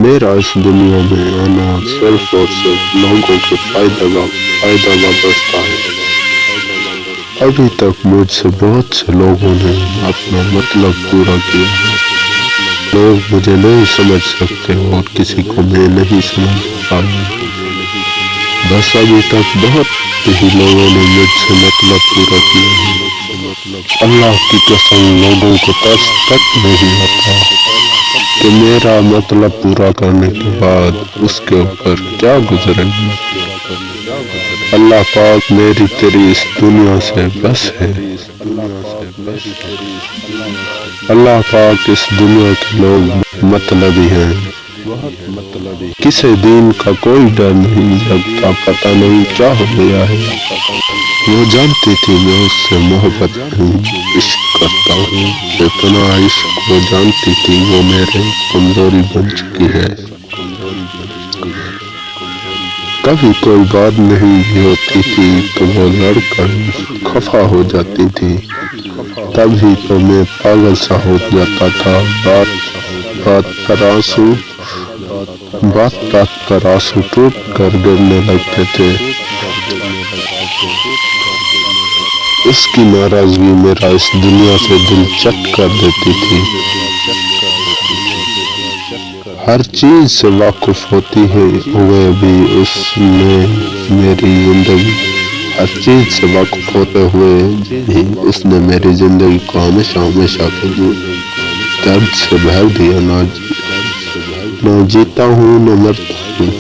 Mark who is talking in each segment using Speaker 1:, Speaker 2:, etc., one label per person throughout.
Speaker 1: میرا اس دنیا میں آنا صرف اور صرف لوگوں کے فائدہ وابستہ ہے۔ ابھی تک مجھ سے بہت سے لوگوں نے اپنا مطلب پورا کیا ہے۔ لوگ مجھے نہیں سمجھ سکتے اور کسی کو میں نہیں سمجھ پایا، بس ابھی تک بہت ہی لوگوں نے مجھ سے مطلب پورا کیا ہے۔ اللہ کی قسم لوگوں کو ترس تک نہیں آتا کہ میرا مطلب پورا کرنے کے بعد اس کے اوپر کیا گزرے گا۔ اللہ پاک میری تیری اس دنیا سے بس ہے۔ اللہ پاک اس دنیا کے لوگ مطلبی ہیں، کسی دین کا کوئی ڈر نہیں لگتا، پتہ نہیں کیا ہو گیا ہے۔ وہ جانتی تھی میں اس سے محبت ہوں، عشق کرتا ہوں، اتنا عشق وہ جانتی تھی وہ میرے کمزوری بن چکی ہے۔ کبھی کوئی بات نہیں بھی ہوتی تھی تو وہ لڑ کر خفا ہو جاتی تھی، تب ہی تو میں پاگل سا ہو جاتا تھا، بات پر آنسو ٹوٹ کر گرنے لگتے تھے۔ اس کی ناراضگی میرا اس دنیا سے دل چٹ کر دیتی تھی۔ ہر چیز سے واقف ہوتی ہوئے بھی اس نے میری زندگی کو ہمیشہ کے لیے درد سے بھر دیا۔ نہ جیتا ہوں نہ مرتا ہوں،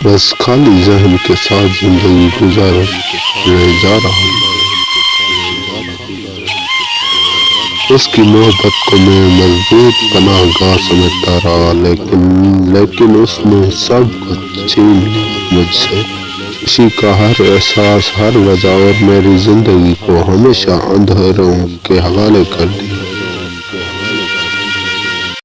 Speaker 1: بس خالی ذہن کے ساتھ زندگی گزارے جا رہا ہوں۔ اس کی محبت کو میں مضبوط پناہ گاہ سمجھتا رہا، لیکن اس نے سب کچھ چھین لیا مجھ سے۔ خوشی کا ہر احساس، ہر وجہ اور میری زندگی کو ہمیشہ اندھیروں کے حوالے کر دیا۔